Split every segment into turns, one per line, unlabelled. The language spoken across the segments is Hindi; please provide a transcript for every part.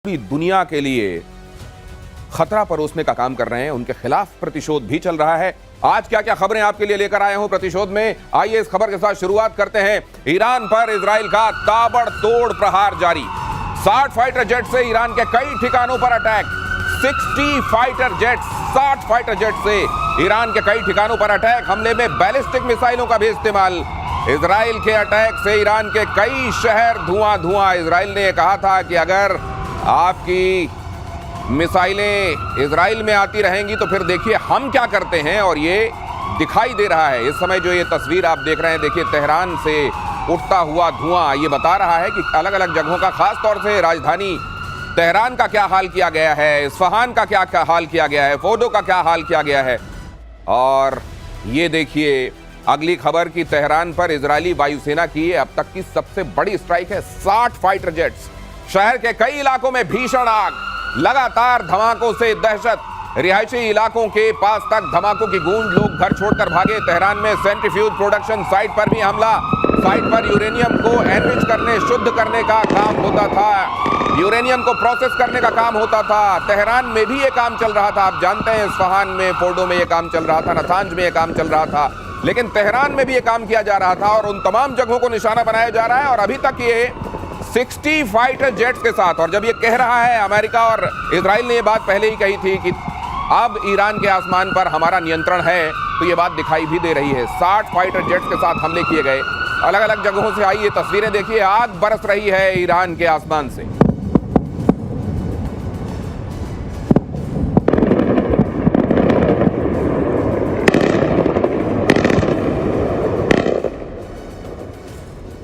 पूरी दुनिया के लिए खतरा परोसने का काम कर रहे हैं। उनके खिलाफ प्रतिशोध भी चल रहा है। आज क्या क्या खबरें आपके लिए लेकर आए हूं प्रतिशोध में, आइए इस खबर के साथ शुरुआत करते हैं। ईरान पर इजराइल का ताबड़तोड़ प्रहार जारी। 60 फाइटर जेट से ईरान के कई ठिकानों पर attack. 60 fighter jet, 60 fighter jet से ईरान के कई ठिकानों पर अटैक। हमले में बैलिस्टिक मिसाइलों का भी इस्तेमाल। इजराइल के अटैक से ईरान के कई शहर धुआं धुआं। इजराइल ने कहा था कि अगर आपकी मिसाइलें इजराइल में आती रहेंगी तो फिर देखिए हम क्या करते हैं, और ये दिखाई दे रहा है। इस समय जो ये तस्वीर आप देख रहे हैं, देखिए तेहरान से उठता हुआ धुआं, ये बता रहा है कि अलग अलग जगहों का, खास तौर से राजधानी तेहरान का क्या हाल किया गया है, इस्फहान का क्या हाल किया गया है, फोर्डो का क्या हाल किया गया है। और ये देखिए अगली खबर की तेहरान पर इजरायली वायुसेना की अब तक की सबसे बड़ी स्ट्राइक है। 60 फाइटर जेट्स। शहर के कई इलाकों में भीषण आग, लगातार धमाकों से दहशत। रिहायशी इलाकों के पास तक धमाकों की गूंज, लोग घर छोड़कर भागे। तेहरान में सेंट्रीफ्यूज प्रोडक्शन साइट पर भी हमला। साइट पर यूरेनियम को एनरिच करने, शुद्ध करने का काम होता था, यूरेनियम को प्रोसेस करने का काम होता था। तेहरान में भी ये काम चल रहा था। आप जानते हैं इस्फहान में, फोर्डो में ये काम चल रहा था, नातांज में ये काम चल रहा था, लेकिन तेहरान में भी ये काम किया जा रहा था और उन तमाम जगहों को निशाना बनाया जा रहा है। और अभी तक ये 60 फाइटर जेट्स के साथ, और जब ये कह रहा है अमेरिका और इजराइल ने ये बात पहले ही कही थी कि अब ईरान के आसमान पर हमारा नियंत्रण है, तो ये बात दिखाई भी दे रही है। 60 फाइटर जेट्स के साथ हमले किए गए। अलग अलग जगहों से आई ये तस्वीरें देखिए, आग बरस रही है ईरान के आसमान से।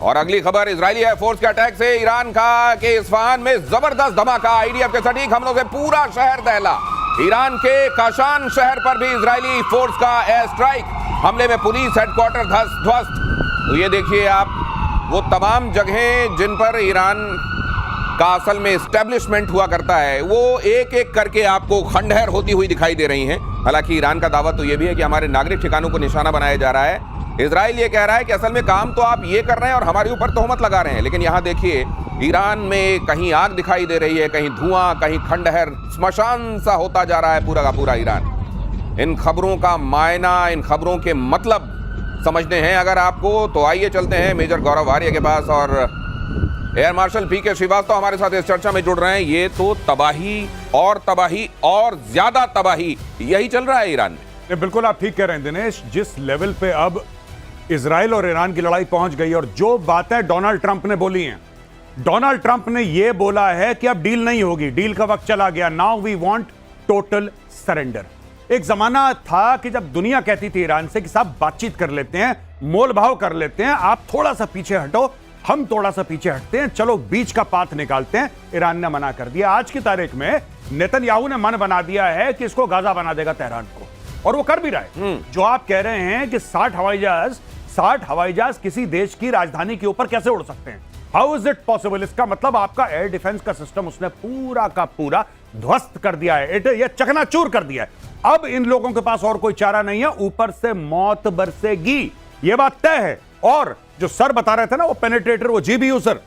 और अगली खबर, इजरायली एयरफोर्स के अटैक से ईरान का के इस्फहान में जबरदस्त धमाका। आईडीएफ के सटीक हमलों से पूरा शहर दहला। ईरान के काशान शहर पर भी इजरायली फोर्स का एयर स्ट्राइक। हमले में पुलिस हेडक्वार्टर ध्वस्त। तो ये देखिए आप वो तमाम जगहें जिन पर ईरान का असल में एस्टेब्लिशमेंट हुआ करता है, वो एक एक करके आपको खंडहर होती हुई दिखाई दे रही हैं। हालांकि ईरान का दावा तो ये भी है कि हमारे नागरिक ठिकानों को निशाना बनाया जा रहा है। इजराइल ये कह रहा है कि असल में काम तो आप ये कर रहे हैं और हमारे ऊपर तोहमत लगा रहे हैं। लेकिन यहाँ देखिए ईरान में कहीं आग दिखाई दे रही है, कहीं धुआं, कहीं खंडहर, स्मशान सा होता जा रहा है पूरा का पूरा ईरान। इन खबरों का मायना, इन खबरों के मतलब समझने हैं अगर आपको, तो आइए चलते हैं मेजर गौरव आर्य के पास। और एयर मार्शल पी के श्रीवास्तव हमारे साथ इस चर्चा में जुड़ रहे हैं। ये तो तबाही और ज्यादा तबाही यही चल रहा है ईरान में।
बिल्कुल आप ठीक कह रहे हैं दिनेश। जिस लेवल पे अब इजराइल और ईरान की लड़ाई पहुंच गई, और जो बातें डोनाल्ड ट्रंप ने बोली हैं, डोनाल्ड ट्रंप ने यह बोला है कि अब डील नहीं होगी, डील का वक्त चला गया, now we want total surrender. एक जमाना था कि जब दुनिया कहती थी ईरान से कि साहब बातचीत कर लेते हैं, मोल भाव कर लेते हैं, आप थोड़ा सा पीछे हटो, हम थोड़ा सा पीछे हटते हैं, चलो बीच का पाथ निकालते हैं। ईरान ने मना कर दिया। आज की तारीख में नेतन्याहू ने मन बना दिया है कि इसको गाजा बना देगा तेहरान को, और वो कर भी रहा है। जो आप कह रहे हैं कि 60 हवाई जहाज किसी देश की राजधानी के ऊपर कैसे उड़ सकते हैं, हाउ इज इट पॉसिबल? इसका मतलब आपका एयर डिफेंस का सिस्टम उसने पूरा का पूरा ध्वस्त कर दिया है, ये चकनाचूर कर दिया है। अब इन लोगों के पास और कोई चारा नहीं है, ऊपर से मौत बरसेगी, ये बात तय है। और जो सर बता रहे थे ना, वो पेनिट्रेटर, वो जीबीयू सर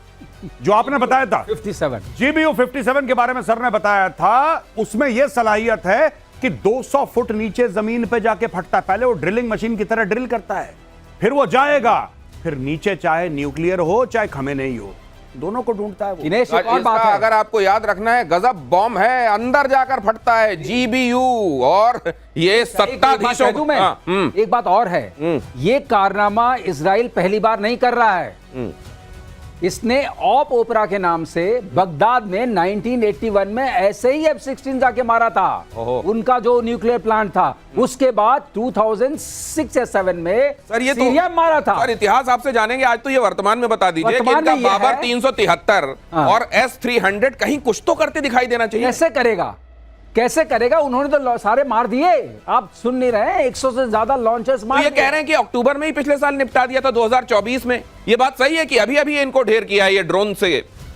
जो आपने बताया था 57 जीबीयू 57 के बारे में सर ने बताया था, उसमें यह सलाहियत है कि 200 फुट नीचे जमीन पे जाके फटता है। पहले वो ड्रिलिंग मशीन की तरह ड्रिल करता है, फिर वो जाएगा, फिर नीचे चाहे न्यूक्लियर हो चाहे खमेनेई हो, दोनों को ढूंढता है वो।
दिनेश, एक और बात है,
अगर आपको याद रखना है, गजब बॉम्ब है, अंदर जाकर फटता है जीबीयू। और ये सत्ताधीशों को
एक बात और है, ये कारनामा इजराइल पहली बार नहीं कर रहा है। इसने ऑप ओपरा के नाम से बगदाद में 1981 में ऐसे ही F-16 जाके मारा था, उनका जो न्यूक्लियर प्लांट था। उसके बाद 2006 या 7 में
सर ये
सीरिया में मारा था।
सर इतिहास आपसे जानेंगे, आज तो ये वर्तमान में बता दीजिए कि इनका बाबर 373 और S-300 कहीं कुछ तो करते दिखाई देना चाहिए।
कैसे करेगा? उन्होंने तो सारे मार दिए। आप सुन नहीं रहे हैं, 100 से ज्यादा लॉन्चर्स मार
दिए। ये कह रहे हैं कि अक्टूबर में ही पिछले साल निपटा दिया था 2024 में। ये बात सही है कि अभी अभी इनको ढेर किया है ये ड्रोन से?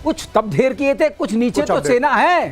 कुछ तब ढेर किए थे, कुछ नीचे तो सेना है।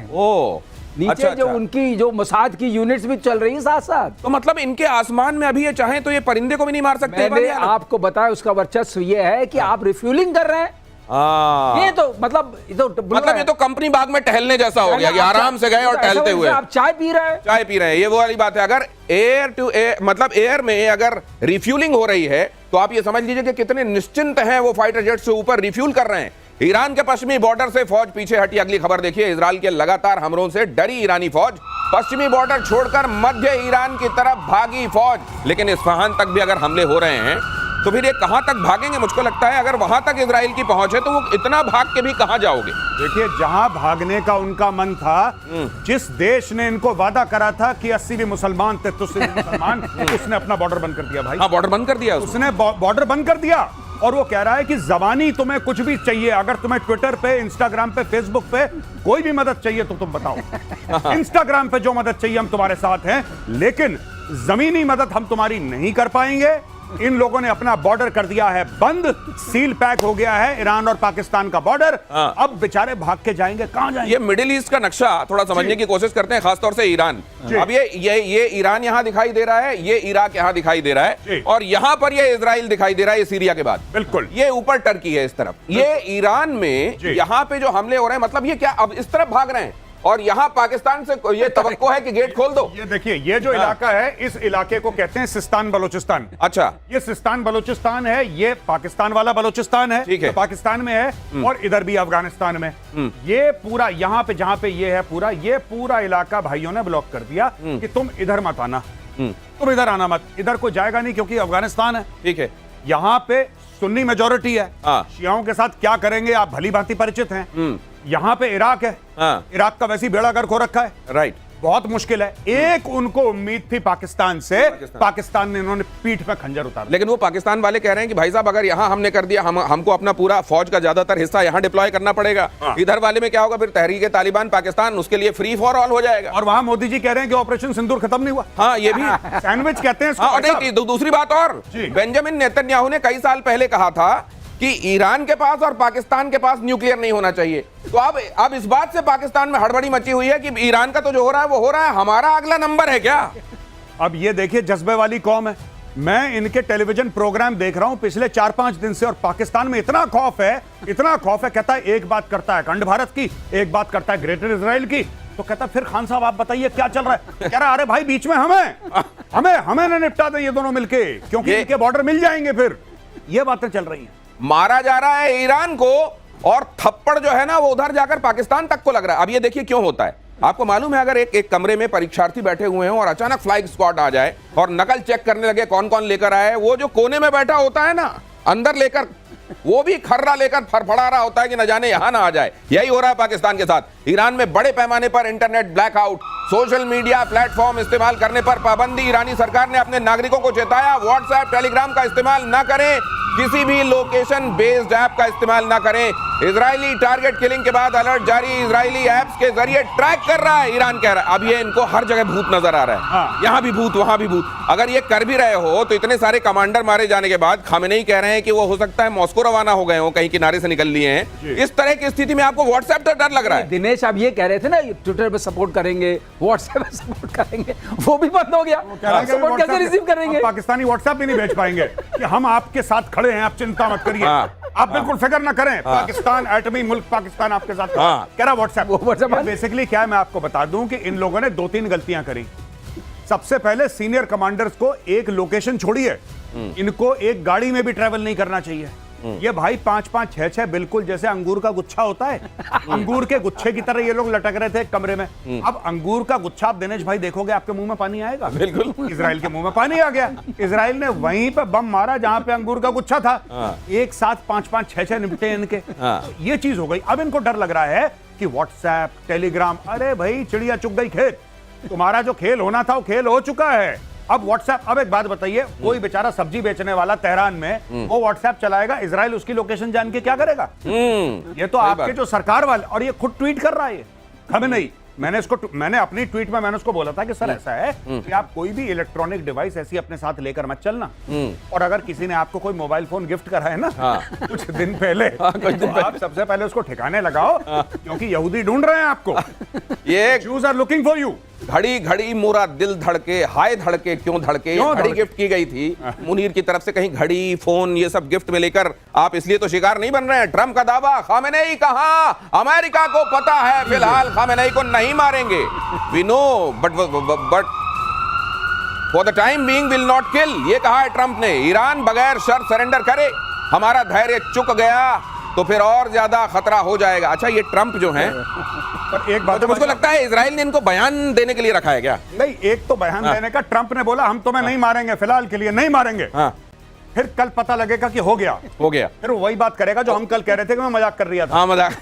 नीचे अच्छा, जो उनकी जो मोसाद की यूनिट्स भी चल रही है साथ साथ।
तो मतलब इनके आसमान में अभी ये चाहें तो ये परिंदे को भी नहीं मार सकते।
मैंने आपको बताया उसका वर्चस्व ये है कि आप रिफ्यूलिंग कर रहे हैं।
हाँ।
ये तो मतलब
मतलब ये तो कंपनी बाग में टहलने जैसा हो गया कि आराम से गए और टहलते हुए
आप चाय पी रहे हैं।
चाय पी रहे हैं, ये वो वाली बात है। अगर एयर टू एयर मतलब एयर में अगर रिफ्यूलिंग हो रही है तो आप ये समझ लीजिए कि कितने निश्चिंत हैं वो फाइटर जेट से ऊपर रिफ्यूल कर रहे हैं। ईरान के पश्चिमी बॉर्डर से फौज पीछे हटी। अगली खबर देखिए, इजराइल के लगातार हमलों से डरी ईरानी फौज, पश्चिमी बॉर्डर छोड़कर मध्य ईरान की तरफ भागी फौज। लेकिन इस्फहान तक भी अगर हमले हो रहे हैं तो फिर ये कहां तक भागेंगे? मुझको लगता है अगर वहां तक इजराइल की पहुंच है तो वो इतना भाग के भी कहां जाओगे?
देखिए, जहां भागने का उनका मन था, जिस देश ने इनको वादा करा था कि 80 भी मुसलमान थे तो सिर्फ मुसलमान, उसने अपना बॉर्डर बंद कर दिया भाई।
हाँ, बॉर्डर बंद कर दिया
उसने बॉर्डर बंद कर दिया। और वो कह रहा है कि जबानी तुम्हें कुछ भी चाहिए, अगर तुम्हें ट्विटर पे, इंस्टाग्राम पे, फेसबुक पे कोई भी मदद चाहिए तो तुम बताओ। इंस्टाग्राम पे जो मदद चाहिए हम तुम्हारे साथ हैं, लेकिन जमीनी मदद हम तुम्हारी नहीं कर पाएंगे। इन लोगों ने अपना बॉर्डर कर दिया है बंद, सील पैक हो गया है ईरान और पाकिस्तान का बॉर्डर। अब बेचारे भाग के जाएंगे, कहां जाएंगे?
ये मिडिल ईस्ट का नक्शा थोड़ा समझने की कोशिश करते हैं, खासतौर से ईरान। अब ये ईरान यहां दिखाई दे रहा है, ये इराक यहां दिखाई दे रहा है, और यहां पर ये इजराइल दिखाई दे रहा है, ये सीरिया के बाद।
बिल्कुल,
ये ऊपर टर्की है इस तरफ, ये ईरान में यहां पे जो हमले हो रहे हैं, मतलब ये क्या अब इस तरफ भाग रहे हैं और यहां पाकिस्तान से ये तवक्को है कि गेट खोल दो।
ये देखिए, ये जो इलाका है, इस इलाके को कहते हैं सिस्तान बलोचिस्तान।
अच्छा,
ये सिस्तान बलोचिस्तान है, ये पाकिस्तान वाला बलोचिस्तान है,
ठीक है,
तो पाकिस्तान में है, और इधर भी अफगानिस्तान में। ये पूरा यहां पे जहां पे ये है पूरा, ये पूरा इलाका भाइयों ने ब्लॉक कर दिया कि तुम इधर मत आना, तुम इधर आना मत, इधर कोई जाएगा नहीं क्योंकि अफगानिस्तान है।
ठीक है,
यहां पे सुन्नी मेजोरिटी है, शियाओं के साथ क्या करेंगे आप भली भांति परिचित हैं। यहां पे इराक है, इराक का वैसी बेड़ा गर्क हो रखा है,
राइट,
बहुत मुश्किल है। एक उनको उम्मीद थी पाकिस्तान से, पाकिस्तान ने इन्होंने पीठ पे खंजर उतारा।
लेकिन वो पाकिस्तान वाले कह रहे हैं कि भाई साहब अगर यहां हमने कर दिया, हमको अपना पूरा फौज का ज्यादातर हिस्सा यहां डिप्लॉय करना पड़ेगा। इधर वाले में क्या होगा फिर? तहरीक तालिबान पाकिस्तान, उसके लिए फ्री फॉर ऑल हो जाएगा।
और वहां मोदी जी कह रहे हैं कि ऑपरेशन सिंदूर खत्म नहीं हुआ।
हाँ, ये भी
सैंडविच कहते हैं इसको।
नहीं, दूसरी बात और, बेंजामिन नेतन्याहू ने कई साल पहले कहा था कि ईरान के पास और पाकिस्तान के पास न्यूक्लियर नहीं होना चाहिए। तो अब इस बात से पाकिस्तान में हड़बड़ी मची हुई है कि ईरान का तो जो हो रहा है वो हो रहा है, हमारा अगला नंबर है क्या?
अब ये देखिए, जज्बे वाली कौम है। मैं इनके टेलीविजन प्रोग्राम देख रहा हूं पिछले 4-5 दिन से, और पाकिस्तान में इतना खौफ है, इतना खौफ है। कहता है एक बात करता है अखंड भारत की, एक बात करता है ग्रेटर इजराइल की। तो कहता फिर खान साहब आप बताइए क्या चल रहा है? कह रहा अरे भाई बीच में हमें ना निपटा दें ये दोनों मिलके, क्योंकि इनके बॉर्डर मिल जाएंगे। फिर ये बातें चल रही हैं।
मारा जा रहा है ईरान को और थप्पड़ जो है ना वो उधर जाकर पाकिस्तान तक को लग रहा है। अब ये देखिए क्यों होता है। आपको मालूम है अगर एक कमरे में परीक्षार्थी बैठे हुए हैं और अचानक फ्लाइंग स्क्वाड आ जाए और नकल चेक करने लगे कौन कौन लेकर आए, वो जो कोने में बैठा होता है ना अंदर लेकर, वो भी खर्रा लेकर फड़फड़ा रहा होता है कि न जाने यहां ना आ जाए। यही हो रहा है पाकिस्तान के साथ। ईरान में बड़े पैमाने पर internet blackout, social media platform इस्तेमाल करने पर पाबंदी। ईरानी सरकार ने अपने नागरिकों को चेताया, व्हाट्सएप टेलीग्राम का इस्तेमाल न करें, किसी भी लोकेशन बेस्ड ऐप का इस्तेमाल ना करें। इजरायली टारगेट किलिंग के बाद अलर्ट जारी, इजरायली ऐप्स के जरिए ट्रैक कर रहा है ईरान, कह रहा है। अब ये इनको हर जगह भूत नजर आ रहा है, यहां भी भूत वहां भी भूत। अगर ये कर भी रहे हो तो इतने सारे कमांडर मारे जाने के बाद खामेनेई कह रहे हैं कि वो हो सकता है मॉस्को रवाना हो गए हो, कहीं किनारे से निकल लिए हैं। इस तरह की स्थिति में आपको व्हाट्सएप का डर लग रहा है?
दिनेश आप ये कह रहे थे ना ट्विटर पे सपोर्ट करेंगे, व्हाट्सएप पे सपोर्ट करेंगे, वो भी बंद हो गया। सपोर्ट कैसे रिसीव करेंगे?
पाकिस्तानी व्हाट्सएप भी नहीं भेज पाएंगे कि हम आपके साथ खड़े हैं, आप चिंता मत करिए, आप बिल्कुल फिक्र ना करें, पाकिस्तान एटमी मुल्क पाकिस्तान आपके साथ कह रहा व्हाट्सएप। बेसिकली क्या है मैं आपको बता दूं कि इन लोगों ने 2-3 गलतियां करी। सबसे पहले सीनियर कमांडर्स को एक लोकेशन छोड़िए, इनको एक गाड़ी में भी ट्रेवल नहीं करना चाहिए। ये भाई 5-5, 6-6 बिल्कुल जैसे अंगूर का गुच्छा होता है, अंगूर के गुच्छे की तरह ये लोग लटक रहे थे कमरे में। अब अंगूर का गुच्छा आप दिनेश भाई देखोगे आपके मुंह में पानी आएगा।
बिल्कुल,
इजराइल के मुंह में पानी आ गया। इजराइल ने वहीं पे बम मारा जहां पे अंगूर का गुच्छा था। एक साथ 5-5, 6-6 निपटे इनके। तो ये चीज हो गई। अब इनको डर लग रहा है कि व्हाट्सएप टेलीग्राम, अरे भाई चिड़िया चुग गई खेत, तुम्हारा जो खेल होना था वो खेल हो चुका है। अब व्हाट्सएप, अब एक बात बताइए, कोई बेचारा सब्जी बेचने वाला तेहरान में वो व्हाट्सएप चलाएगा, इजराइल उसकी लोकेशन जान के क्या करेगा? ये तो आपके जो सरकार वाले, और ये खुद ट्वीट कर रहा है खामेनेई। मैंने अपनी ट्वीट में मैंने उसको बोला था कि सर ऐसा है कि आप कोई भी इलेक्ट्रॉनिक डिवाइस ऐसी अपने साथ लेकर मत चलना, और अगर किसी ने आपको कोई मोबाइल फोन गिफ्ट करा है ना कुछ दिन पहले, तो आप सबसे पहले उसको ठिकाने लगाओ, क्योंकि यहूदी ढूंढ रहे हैं आपको। ये Jews are looking for you।
घड़ी घड़ी मोरा दिल धड़के, हाय धड़के क्यों धड़के,
क्यों
घड़ी
धड़के?
गिफ्ट की गई थी मुनीर की तरफ से। कहीं घड़ी, फोन, ये सब गिफ्ट में लेकर आप इसलिए तो शिकार नहीं बन रहे हैं। ट्रंप का दावा, खामेनेई कहां, अमेरिका को पता है फिलहाल खामेनेई को नहीं मारेंगे। We know but for the time being will not kill, ये कहा है ट्रंप ने। ईरान बगैर शर्त सरेंडर करे, हमारा धैर्य चुक गया तो फिर और ज्यादा खतरा हो जाएगा। अच्छा, ये ट्रंप जो है,
पर एक बात
तो मुझको लगता है इजराइल ने इनको बयान देने के लिए रखा है क्या?
नहीं, एक तो बयान देने का, ट्रंप ने बोला हम तुम्हें नहीं मारेंगे, फिलहाल के लिए नहीं मारेंगे।
हाँ,
फिर कल पता लगेगा कि हो गया,
फिर
वो वही बात करेगा जो हम कल कह रहे थे कि मैं मजाक कर रहा था।
हाँ, मजाक।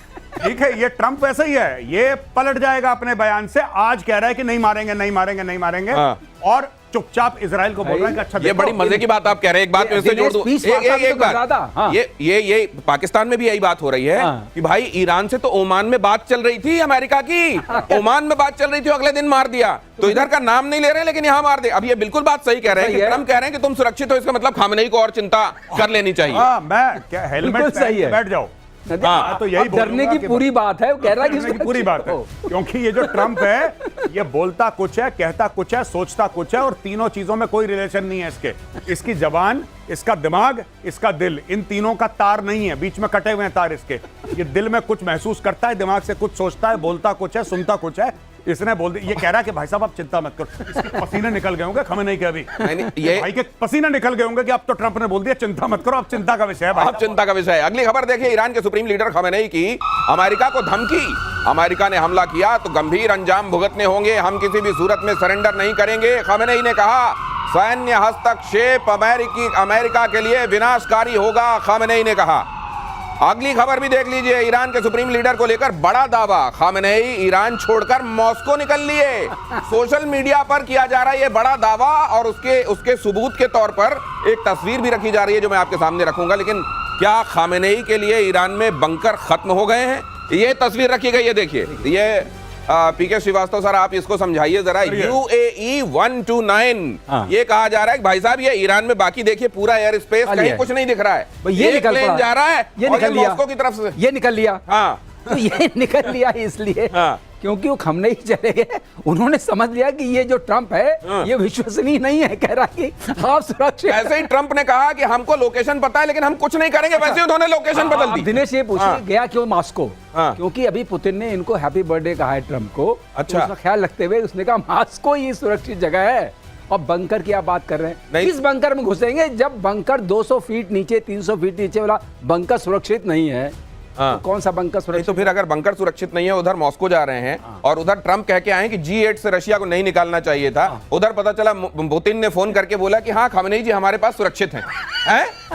ठीक है, ये ट्रंप वैसा ही है, ये पलट जाएगा अपने बयान से। आज कह रहा है कि नहीं मारेंगे, नहीं मारेंगे, नहीं मारेंगे,
हाँ।
और चुपचाप इजराइल को बोल रहा है कि अच्छा
ये
देखो,
बड़ी मजे की बात आप कह रहे हैं। एक बात मैं इससे जोड़ दूं, एक बात,
हाँ।
ये पाकिस्तान में भी यही बात हो रही है कि भाई ईरान से तो ओमान में बात चल रही थी अमेरिका की, ओमान में बात चल रही थी, अगले दिन मार दिया। तो इधर का नाम नहीं ले रहे लेकिन यहाँ मार दे। अब ये बिल्कुल बात सही कह रहे हैं कि ट्रंप कह रहे हैं कि तुम सुरक्षित हो, इसका मतलब खामेनेई को और चिंता कर लेनी चाहिए।
हाँ, मैं क्या हेलमेट पहन के बैठ जाओ।
हाँ,
तो यही
डरने की पूरी बात है, वो कह रहा है कि
की पूरी बात है, क्योंकि ये जो ट्रंप है ये बोलता कुछ है, कहता कुछ है, सोचता कुछ है, और तीनों चीजों में कोई रिलेशन नहीं है इसके। इसकी जबान, इसका दिमाग, इसका दिल, इन तीनों का तार नहीं है, बीच में कटे हुए हैं तार इसके। ये दिल में कुछ महसूस करता है, दिमाग से कुछ सोचता है, बोलता कुछ है, सुनता कुछ है। इसने बोल दिया, ये कह रहा है कि भाई साहब आप चिंता मत करो। इसके पसीने निकल गए होंगे खामेनेई के अभी,
ये
भाई के पसीने निकल गए होंगे कि अब तो ट्रंप ने बोल दिया चिंता मत करो, अब चिंता का विषय है भाई।
अब चिंता का विषय है। अगली खबर देखिए, ईरान के सुप्रीम लीडर खामेनेई की अमेरिका को धमकी। अमेरिका ने हमला किया तो गंभीर अंजाम भुगतने होंगे, हम किसी भी सूरत में सरेंडर नहीं करेंगे। खामेनेई ने कहा सैन्य हस्तक्षेप अमेरिका के लिए विनाशकारी होगा, खामेनेई ने कहा। अगली खबर भी देख लीजिए, ईरान के सुप्रीम लीडर को लेकर बड़ा दावा, खामेनेई ईरान छोड़कर मॉस्को निकल लिए। सोशल मीडिया पर किया जा रहा है ये बड़ा दावा, और उसके सबूत के तौर पर एक तस्वीर भी रखी जा रही है जो मैं आपके सामने रखूंगा। लेकिन क्या खामेनेई के लिए ईरान में बंकर खत्म हो गए हैं? ये तस्वीर रखी गई है, देखिए। ये पीके श्रीवास्तव सर, आप इसको समझाइए जरा। UAE 129, ये कहा जा रहा है कि भाई साहब ये ईरान में, बाकी देखिए पूरा एयर स्पेस कहीं कुछ नहीं दिख रहा है,
ये निकल
प्लेन जा रहा है,
ये निकल लिया
मॉस्को की तरफ से,
ये निकल लिया।
हाँ,
तो ये निकल लिया इसलिए क्योंकि वो खामेनेई चले गए, उन्होंने समझ लिया कि ये जो ट्रंप है ये विश्वसनीय नहीं है, कह रहा कि आप सुरक्षित।
ऐसे ही ट्रंप ने कहा कि हमको लोकेशन पता है लेकिन हम कुछ नहीं करेंगे, वैसे उन्होंने लोकेशन बदल दी।
दिनेश ये पूछिए गया क्यों मॉस्को? क्योंकि अभी पुतिन ने इनको हैप्पी बर्थडे कहा है ट्रंप को।
अच्छा,
तो उसका ख्याल रखते हुए उसने कहा मॉस्को ही सुरक्षित जगह है। और बंकर की आप बात कर रहे हैं, किस बंकर में घुसेंगे जब बंकर 200 फीट नीचे, 300 फीट नीचे वाला बंकर सुरक्षित नहीं है? तो कौन सा बंकर सुरक्षित?
तो फिर अगर बंकर सुरक्षित नहीं है, उधर मॉस्को जा रहे हैं और उधर ट्रंप कह के आए कि G8 से रशिया को नहीं निकालना चाहिए था, उधर पता चला पुतिन ने फोन करके बोला कि हाँ खामेनेई जी हमारे पास सुरक्षित हैं।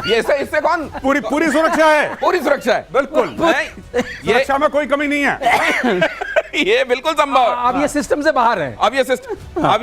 ये इससे कौन?
पूरी सुरक्षा है,
पूरी सुरक्षा है, बिल्कुल।
सुरक्षा में कोई कमी नहीं है।
ये बिल्कुल संभव है।
अब ये सिस्टम से बाहर है,
अब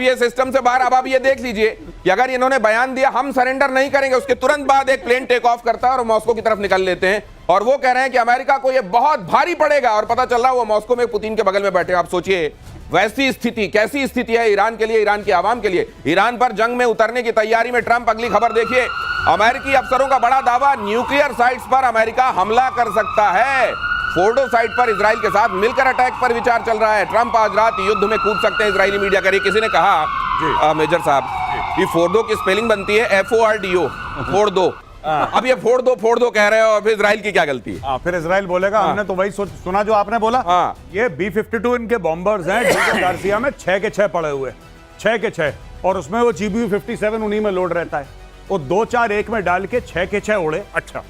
ये सिस्टम से बाहर। अब आप ये देख लीजिए कि अगर इन्होंने बयान दिया हम सरेंडर नहीं करेंगे, उसके तुरंत बाद एक प्लेन टेक ऑफ करता है और मॉस्को की तरफ निकल लेते हैं, और वो कह रहे हैं कि अमेरिका को ये बहुत भारी पड़ेगा, और पता चल रहा है वो मॉस्को में पुतिन के बगल में बैठे। आप सोचिए वैसी स्थिति, कैसी स्थिति है ईरान के लिए, ईरान की आवाम के लिए। ईरान पर जंग में उतरने की तैयारी में ट्रंप। अगली खबर देखिए, अमेरिकी अफसरों का बड़ा दावा, न्यूक्लियर साइट्स पर अमेरिका हमला कर सकता है। फोर्डो साइट पर इजराइल के साथ मिलकर अटैक पर विचार चल रहा है। ट्रंप आज रात युद्ध में कूद सकते हैं, इजरायली मीडिया कह रही। किसी ने कहा मेजर साहब कि फोर्डो की स्पेलिंग बनती है FORDO, फोर्डो। अब ये फोड़ दो कह रहे हो, और फिर इजराइल की क्या गलती है?
फिर इजराइल बोलेगा हमने तो वही सुना जो आपने बोला। ये B-52 इनके बॉम्बर्स हैं, डीगो गार्सिया में 6 के 6 पड़े हुए, 6 के 6, और उसमें वो GBU-57 उन्हीं में लोड रहता है। वो 2-4-1 में डाल के 6 के 6 उड़े। अच्छा,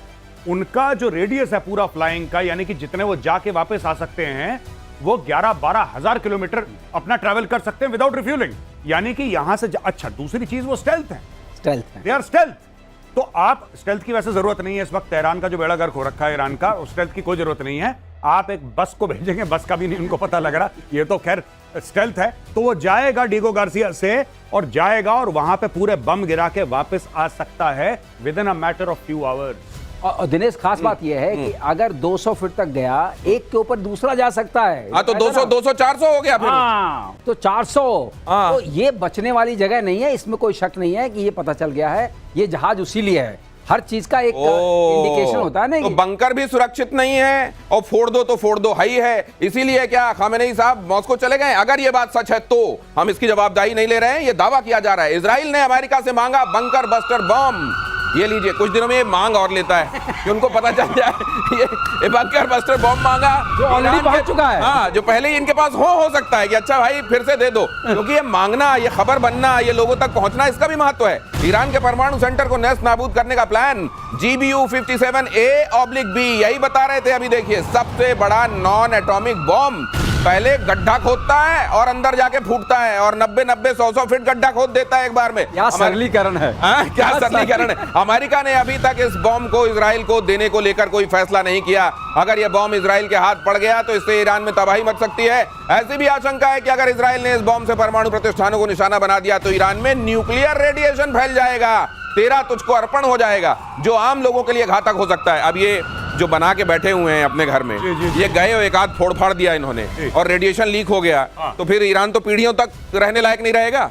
उनका जो रेडियस है पूरा फ्लाइंग का, यानी कि जितने वो जाके वापस आ सकते हैं, वो 11-12 हजार किलोमीटर अपना ट्रैवल कर सकते हैं विदाउट रिफ्यूलिंग। यानी कि यहां से अच्छा, दूसरी चीज वो स्टेल्थ है, दे आर स्टेल्थ। तो आप स्टेल्थ की वैसे जरूरत नहीं है इस वक्त, तेहरान का जो बेड़ा गर्क हो रखा है ईरान का, स्टेल्थ की कोई जरूरत नहीं है। आप एक बस को भेजेंगे, बस का भी नहीं उनको पता लग रहा, ये तो खैर स्टेल्थ है। तो वो जाएगा डीगो गार्सिया से, और जाएगा और वहां पे पूरे बम गिरा के वापस आ सकता है with in a matter of few hours.
और दिनेश खास बात यह है कि अगर 200 फीट तक गया, एक के ऊपर दूसरा जा सकता है।
हाँ, तो 200-400 हो गया फिर।
हाँ, तो 400। तो ये बचने वाली जगह नहीं है, इसमें कोई शक नहीं है कि ये पता चल गया है, ये जहाज उसी लिए है। हर चीज का एक इंडिकेशन होता है ना
तो बंकर भी सुरक्षित नहीं है और फोड़ दो हाई है। इसीलिए क्या खामेनेई साहब मॉस्को चले गए? अगर ये बात सच है तो हम इसकी जवाबदारी नहीं ले रहे हैं, ये दावा किया जा रहा है। इजराइल ने अमेरिका से मांगा बंकर बस्टर बम। ये लीजिए, कुछ दिनों में ये मांग और लेता है कि उनको पता चल जाए ये बंकर बस्टर बम मांगा
जो ऑलरेडी पहुंच चुका है।
हाँ, जो पहले ही इनके पास हो सकता है कि अच्छा भाई फिर से दे दो, क्योंकि ये मांगना, ये खबर बनना, ये लोगों तक पहुंचना, इसका भी महत्व है। ईरान के परमाणु सेंटर को नेस्त नाबूद करने का प्लान GBU-57A/B, यही बता रहे थे। अभी देखिए, सबसे बड़ा नॉन एटॉमिक बॉम्ब पहले गड्ढा खोदता है और अंदर जाके फूटता है और 90-100 फीट गड्ढा खोद देता है एक बार में।
क्या सरलीकरण है।
क्या सरलीकरण है। अमेरिका ने अभी तक इस बॉम्ब को इजराइल को देने को लेकर कोई फैसला नहीं किया। अगर यह बॉम्ब इजराइल के हाथ पड़ गया तो इससे ईरान में तबाही मच सकती है। ऐसी भी आशंका है कि अगर इजराइल ने इस बॉम्ब से परमाणु प्रतिष्ठानों को निशाना बना दिया तो ईरान में न्यूक्लियर रेडिएशन फैल जाएगा, तेरा तुझको अर्पण हो जाएगा, जो आम लोगों के लिए घातक हो सकता है। अब ये जो बना के बैठे हुए हैं अपने घर में, ये गए और एक आध फोड़ फाड़ दिया इन्होंने और रेडिएशन लीक हो गया, तो फिर ईरान तो पीढ़ियों तक रहने लायक नहीं रहेगा।